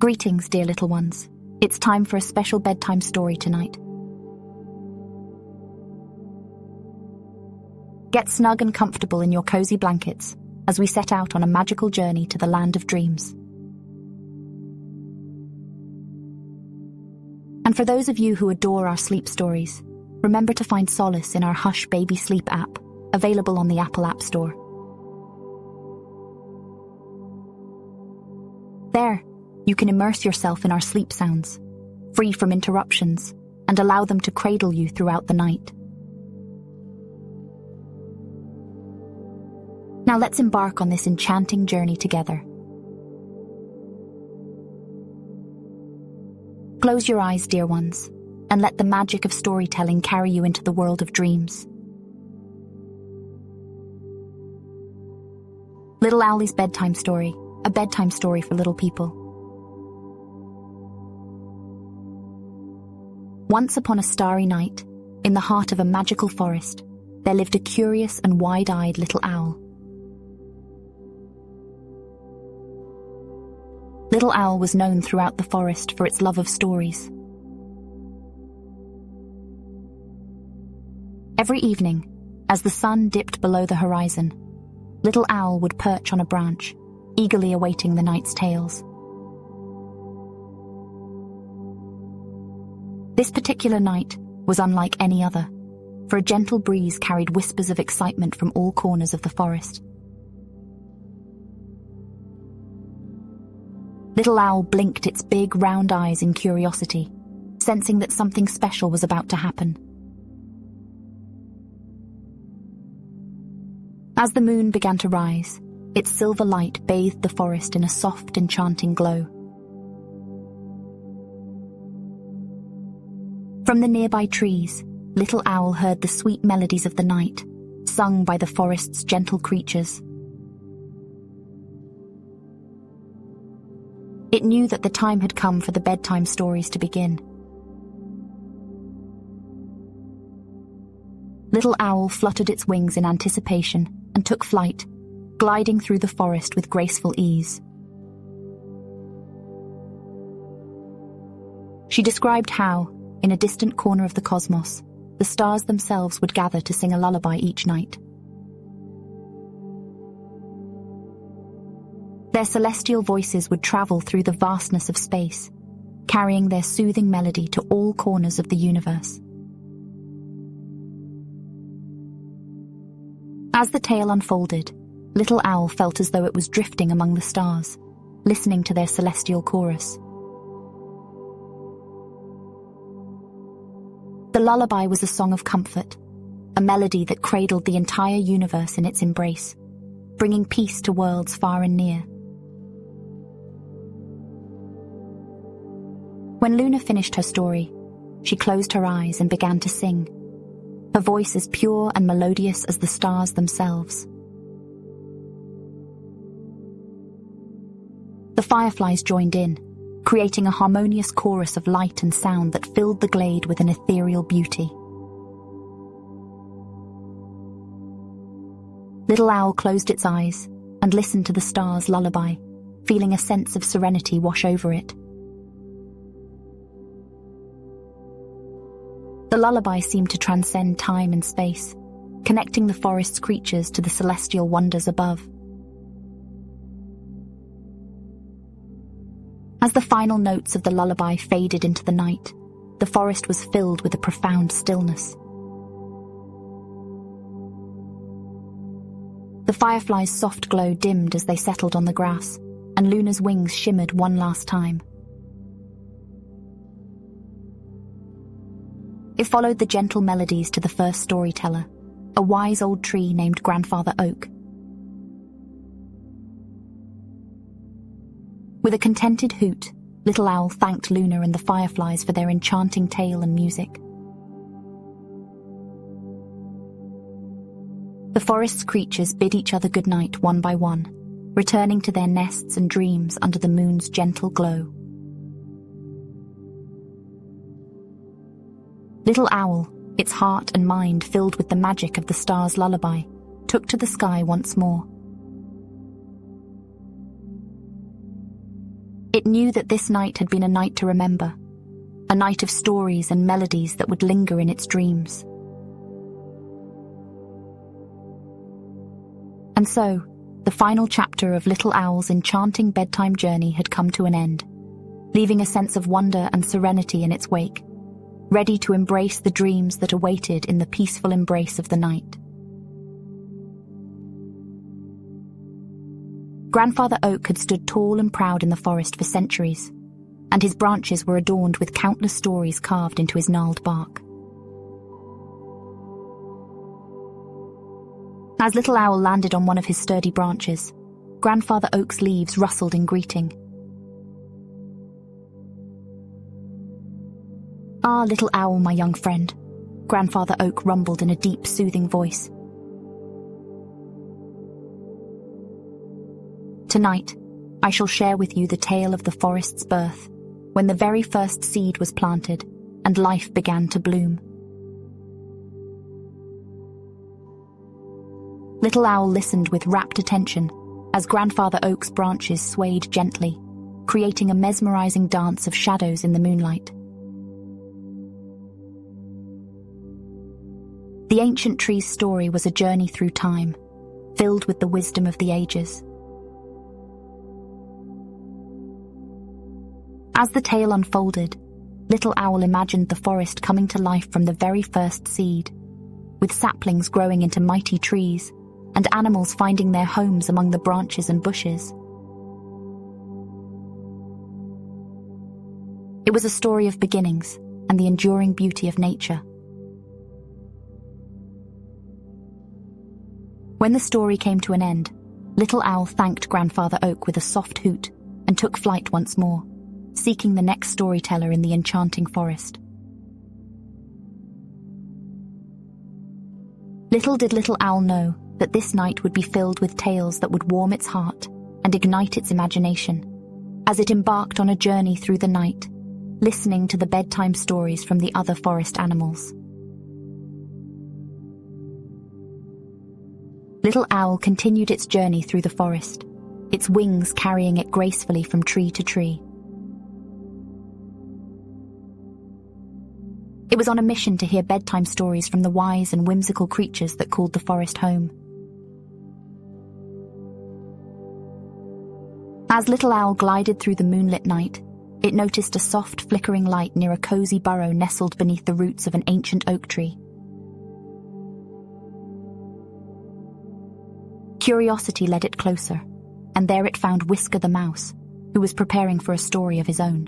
Greetings, dear little ones. It's time for a special bedtime story tonight. Get snug and comfortable in your cozy blankets as we set out on a magical journey to the land of dreams. And for those of you who adore our sleep stories, remember to find solace in our Hush Baby Sleep app, available on the Apple App Store. There, you can immerse yourself in our sleep sounds, free from interruptions, and allow them to cradle you throughout the night. Now let's embark on this enchanting journey together. Close your eyes, dear ones, and let the magic of storytelling carry you into the world of dreams. Little Owlie's Bedtime Story, a bedtime story for little people. Once upon a starry night, in the heart of a magical forest, there lived a curious and wide-eyed little owl. Little Owl was known throughout the forest for its love of stories. Every evening, as the sun dipped below the horizon, Little Owl would perch on a branch, eagerly awaiting the night's tales. This particular night was unlike any other, for a gentle breeze carried whispers of excitement from all corners of the forest. Little Owl blinked its big, round eyes in curiosity, sensing that something special was about to happen. As the moon began to rise, its silver light bathed the forest in a soft, enchanting glow. From the nearby trees, Little Owl heard the sweet melodies of the night, sung by the forest's gentle creatures. It knew that the time had come for the bedtime stories to begin. Little Owl fluttered its wings in anticipation and took flight, gliding through the forest with graceful ease. She described how, in a distant corner of the cosmos, the stars themselves would gather to sing a lullaby each night. Their celestial voices would travel through the vastness of space, carrying their soothing melody to all corners of the universe. As the tale unfolded, Little Owl felt as though it was drifting among the stars, listening to their celestial chorus. The lullaby was a song of comfort, a melody that cradled the entire universe in its embrace, bringing peace to worlds far and near. When Luna finished her story, she closed her eyes and began to sing, her voice as pure and melodious as the stars themselves. The fireflies joined in, creating a harmonious chorus of light and sound that filled the glade with an ethereal beauty. Little Owl closed its eyes and listened to the stars' lullaby, feeling a sense of serenity wash over it. The lullaby seemed to transcend time and space, connecting the forest's creatures to the celestial wonders above. As the final notes of the lullaby faded into the night, the forest was filled with a profound stillness. The fireflies' soft glow dimmed as they settled on the grass, and Luna's wings shimmered one last time. It followed the gentle melodies to the first storyteller, a wise old tree named Grandfather Oak. With a contented hoot, Little Owl thanked Luna and the fireflies for their enchanting tale and music. The forest's creatures bid each other goodnight one by one, returning to their nests and dreams under the moon's gentle glow. Little Owl, its heart and mind filled with the magic of the stars' lullaby, took to the sky once more. It knew that this night had been a night to remember, a night of stories and melodies that would linger in its dreams. And so, the final chapter of Little Owl's enchanting bedtime journey had come to an end, leaving a sense of wonder and serenity in its wake, ready to embrace the dreams that awaited in the peaceful embrace of the night. Grandfather Oak had stood tall and proud in the forest for centuries, and his branches were adorned with countless stories carved into his gnarled bark. As Little Owl landed on one of his sturdy branches, Grandfather Oak's leaves rustled in greeting. "Ah, Little Owl, my young friend," Grandfather Oak rumbled in a deep, soothing voice. "Tonight, I shall share with you the tale of the forest's birth, when the very first seed was planted and life began to bloom." Little Owl listened with rapt attention as Grandfather Oak's branches swayed gently, creating a mesmerizing dance of shadows in the moonlight. The ancient tree's story was a journey through time, filled with the wisdom of the ages. As the tale unfolded, Little Owl imagined the forest coming to life from the very first seed, with saplings growing into mighty trees and animals finding their homes among the branches and bushes. It was a story of beginnings and the enduring beauty of nature. When the story came to an end, Little Owl thanked Grandfather Oak with a soft hoot and took flight once more, seeking the next storyteller in the enchanting forest. Little did Little Owl know that this night would be filled with tales that would warm its heart and ignite its imagination, as it embarked on a journey through the night, listening to the bedtime stories from the other forest animals. Little Owl continued its journey through the forest, its wings carrying it gracefully from tree to tree. It was on a mission to hear bedtime stories from the wise and whimsical creatures that called the forest home. As Little Owl glided through the moonlit night, it noticed a soft, flickering light near a cozy burrow nestled beneath the roots of an ancient oak tree. Curiosity led it closer, and there it found Whisker the mouse, who was preparing for a story of his own.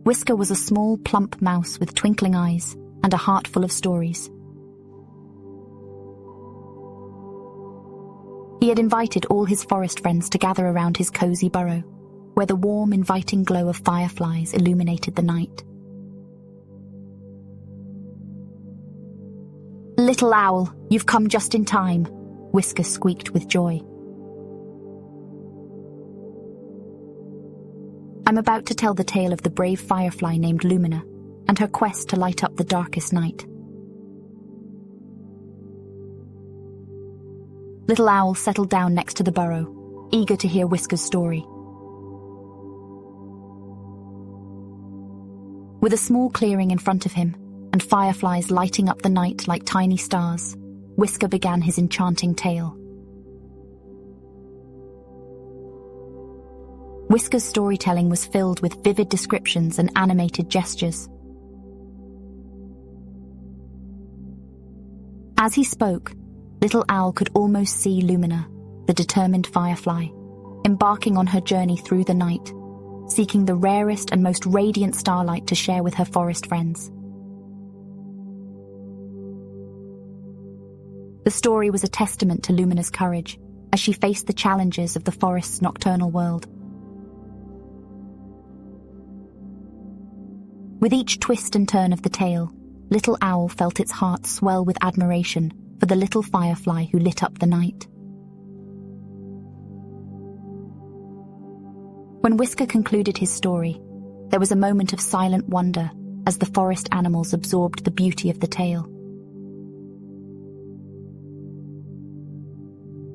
Whisker was a small, plump mouse with twinkling eyes and a heart full of stories. He had invited all his forest friends to gather around his cozy burrow, where the warm, inviting glow of fireflies illuminated the night. "Little Owl, you've come just in time," Whisker squeaked with joy. "I'm about to tell the tale of the brave firefly named Lumina and her quest to light up the darkest night." Little Owl settled down next to the burrow, eager to hear Whisker's story. With a small clearing in front of him and fireflies lighting up the night like tiny stars, Whisker began his enchanting tale. Whisker's storytelling was filled with vivid descriptions and animated gestures. As he spoke, Little Owl could almost see Lumina, the determined firefly, embarking on her journey through the night, seeking the rarest and most radiant starlight to share with her forest friends. The story was a testament to Lumina's courage as she faced the challenges of the forest's nocturnal world. With each twist and turn of the tale, Little Owl felt its heart swell with admiration for the little firefly who lit up the night. When Whisker concluded his story, there was a moment of silent wonder as the forest animals absorbed the beauty of the tale.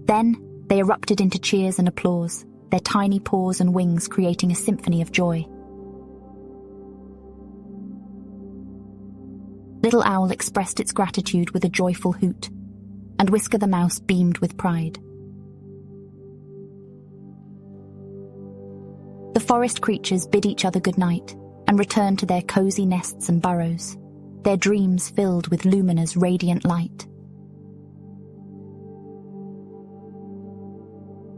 Then, They erupted into cheers and applause, their tiny paws and wings creating a symphony of joy. Little Owl expressed its gratitude with a joyful hoot, and Whisker the Mouse beamed with pride. The forest creatures bid each other good night and returned to their cozy nests and burrows, their dreams filled with Lumina's radiant light.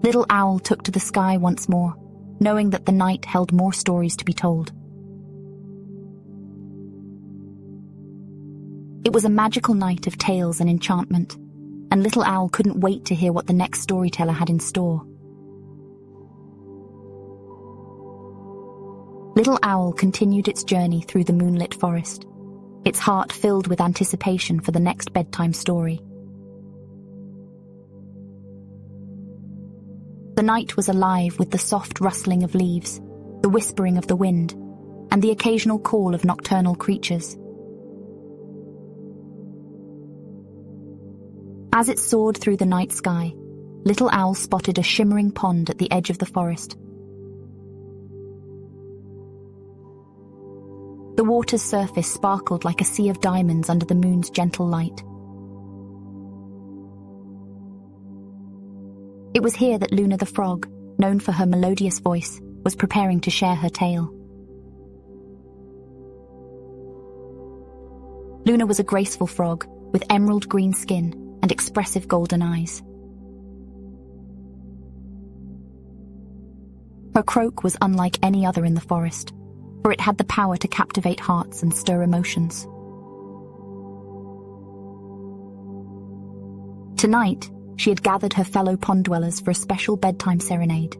Little Owl took to the sky once more, knowing that the night held more stories to be told. It was a magical night of tales and enchantment, and Little Owl couldn't wait to hear what the next storyteller had in store. Little Owl continued its journey through the moonlit forest, its heart filled with anticipation for the next bedtime story. The night was alive with the soft rustling of leaves, the whispering of the wind, and the occasional call of nocturnal creatures. As it soared through the night sky, Little Owl spotted a shimmering pond at the edge of the forest. The water's surface sparkled like a sea of diamonds under the moon's gentle light. It was here that Luna the frog, known for her melodious voice, was preparing to share her tale. Luna was a graceful frog with emerald green skin and expressive golden eyes. Her croak was unlike any other in the forest, for it had the power to captivate hearts and stir emotions. Tonight, she had gathered her fellow pond dwellers for a special bedtime serenade.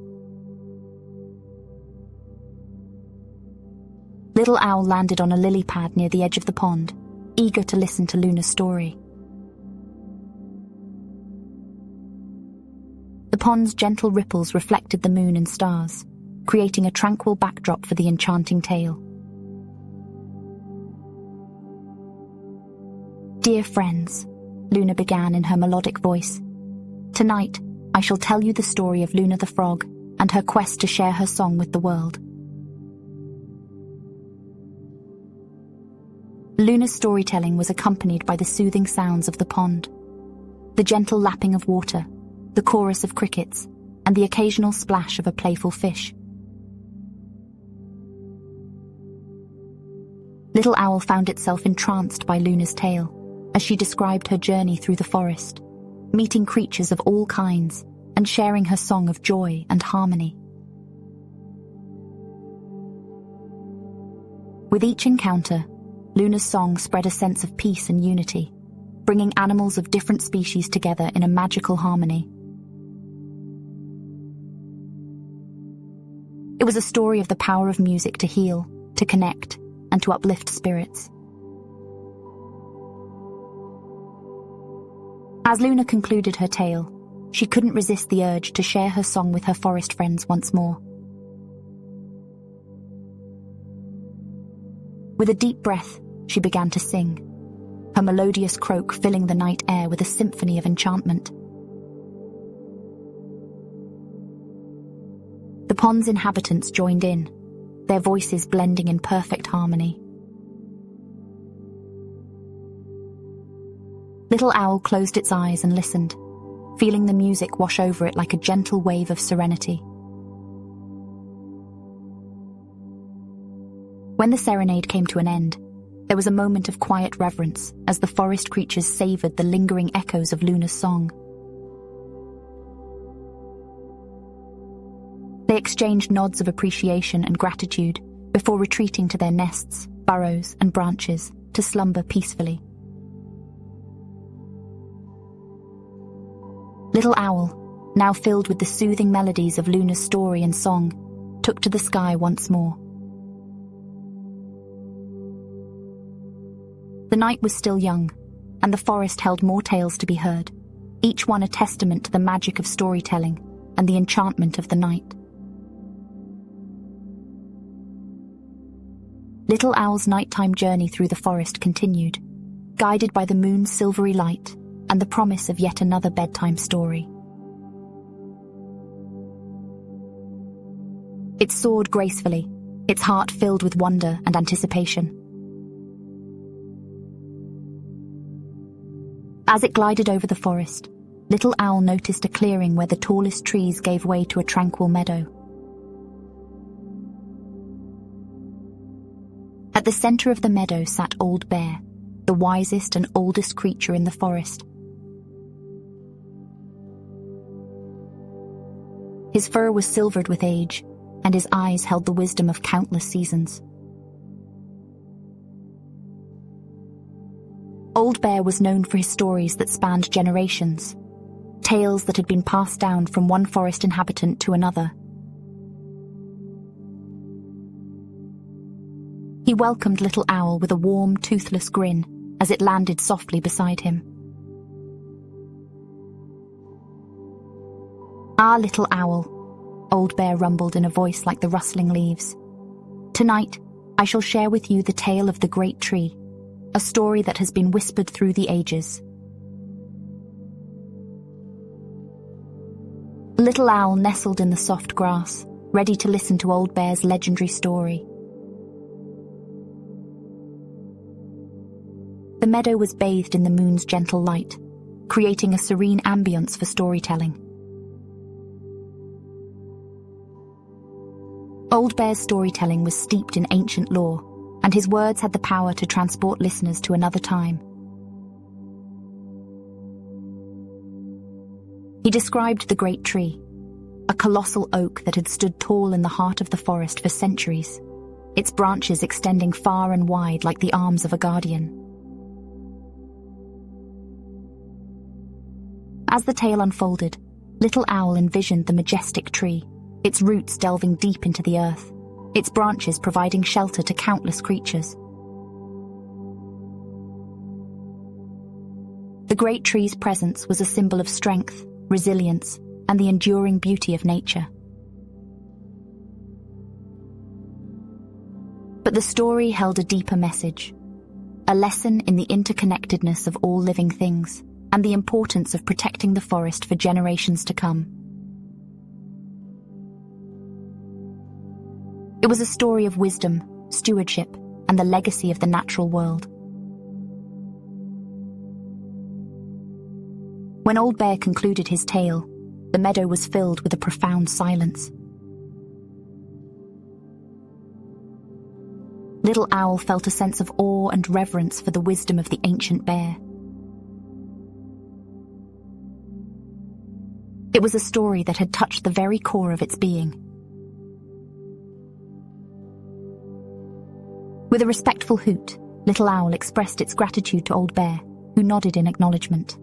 Little Owl landed on a lily pad near the edge of the pond, eager to listen to Luna's story. The pond's gentle ripples reflected the moon and stars, creating a tranquil backdrop for the enchanting tale. "Dear friends," Luna began in her melodic voice, "tonight I shall tell you the story of Luna the frog and her quest to share her song with the world." Luna's storytelling was accompanied by the soothing sounds of the pond, the gentle lapping of water, the chorus of crickets, and the occasional splash of a playful fish. Little Owl found itself entranced by Luna's tale as she described her journey through the forest, meeting creatures of all kinds and sharing her song of joy and harmony. With each encounter, Luna's song spread a sense of peace and unity, bringing animals of different species together in a magical harmony. It was a story of the power of music to heal, to connect, and to uplift spirits. As Luna concluded her tale, she couldn't resist the urge to share her song with her forest friends once more. With a deep breath, she began to sing, her melodious croak filling the night air with a symphony of enchantment. The pond's inhabitants joined in, their voices blending in perfect harmony. Little Owl closed its eyes and listened, feeling the music wash over it like a gentle wave of serenity. When the serenade came to an end, there was a moment of quiet reverence as the forest creatures savoured the lingering echoes of Luna's song. They exchanged nods of appreciation and gratitude before retreating to their nests, burrows, and branches to slumber peacefully. Little Owl, now filled with the soothing melodies of Luna's story and song, took to the sky once more. The night was still young, and the forest held more tales to be heard, each one a testament to the magic of storytelling and the enchantment of the night. Little Owl's nighttime journey through the forest continued, guided by the moon's silvery light and the promise of yet another bedtime story. It soared gracefully, its heart filled with wonder and anticipation. As it glided over the forest, Little Owl noticed a clearing where the tallest trees gave way to a tranquil meadow. At the center of the meadow sat Old Bear, the wisest and oldest creature in the forest. His fur was silvered with age, and his eyes held the wisdom of countless seasons. Old Bear was known for his stories that spanned generations, tales that had been passed down from one forest inhabitant to another. He welcomed Little Owl with a warm, toothless grin as it landed softly beside him. "Ah, Little Owl," Old Bear rumbled in a voice like the rustling leaves. "Tonight, I shall share with you the tale of the great tree, a story that has been whispered through the ages." Little Owl nestled in the soft grass, ready to listen to Old Bear's legendary story. The meadow was bathed in the moon's gentle light, creating a serene ambience for storytelling. Old Bear's storytelling was steeped in ancient lore, and his words had the power to transport listeners to another time. He described the great tree, a colossal oak that had stood tall in the heart of the forest for centuries, its branches extending far and wide like the arms of a guardian. As the tale unfolded, Little Owl envisioned the majestic tree, its roots delving deep into the earth, its branches providing shelter to countless creatures. The great tree's presence was a symbol of strength, resilience, and the enduring beauty of nature. But the story held a deeper message, a lesson in the interconnectedness of all living things, and the importance of protecting the forest for generations to come. It was a story of wisdom, stewardship, and the legacy of the natural world. When Old Bear concluded his tale, the meadow was filled with a profound silence. Little Owl felt a sense of awe and reverence for the wisdom of the ancient bear. It was a story that had touched the very core of its being. With a respectful hoot, Little Owl expressed its gratitude to Old Bear, who nodded in acknowledgement.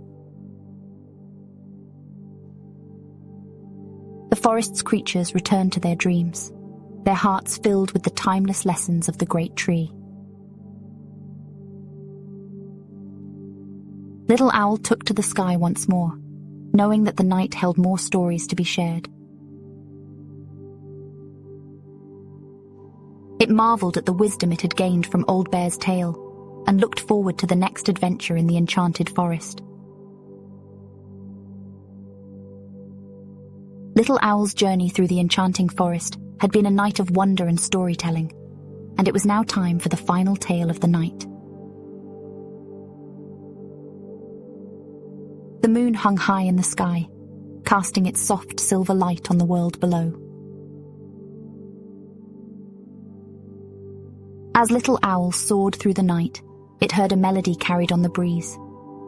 The forest's creatures returned to their dreams, their hearts filled with the timeless lessons of the great tree. Little Owl took to the sky once more, knowing that the night held more stories to be shared. It marveled at the wisdom it had gained from Old Bear's tale, and looked forward to the next adventure in the enchanted forest. Little Owl's journey through the enchanting forest had been a night of wonder and storytelling, and it was now time for the final tale of the night. The moon hung high in the sky, casting its soft silver light on the world below. As Little Owl soared through the night, it heard a melody carried on the breeze,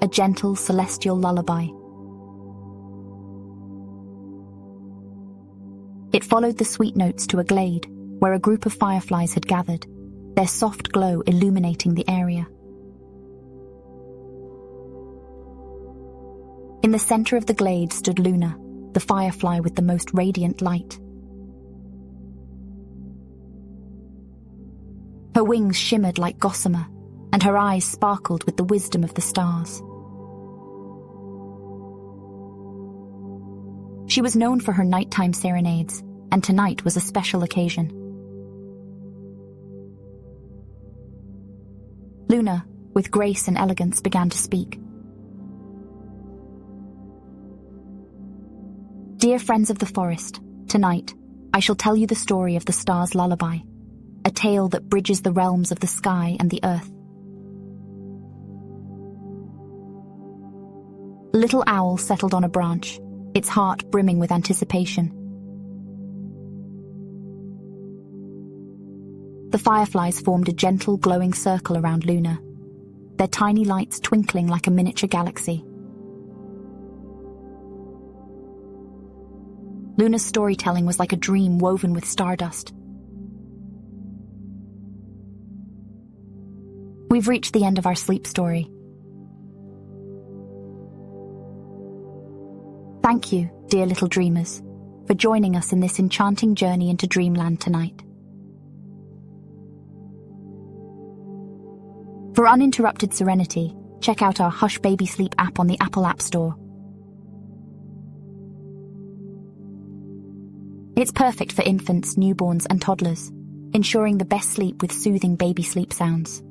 a gentle celestial lullaby. It followed the sweet notes to a glade where a group of fireflies had gathered, their soft glow illuminating the area. In the center of the glade stood Luna, the firefly with the most radiant light. Her wings shimmered like gossamer, and her eyes sparkled with the wisdom of the stars. She was known for her nighttime serenades, and tonight was a special occasion. Luna, with grace and elegance, began to speak. "Dear friends of the forest, tonight, I shall tell you the story of the star's lullaby, a tale that bridges the realms of the sky and the earth. Little Owl settled on a branch, its heart brimming with anticipation. The fireflies formed a gentle, glowing circle around Luna, their tiny lights twinkling like a miniature galaxy. Luna's storytelling was like a dream woven with stardust. We've reached the end of our sleep story. Thank you, dear little dreamers, for joining us in this enchanting journey into dreamland tonight. For uninterrupted serenity, check out our Hush Baby Sleep app on the Apple App Store. It's perfect for infants, newborns, and toddlers, ensuring the best sleep with soothing baby sleep sounds.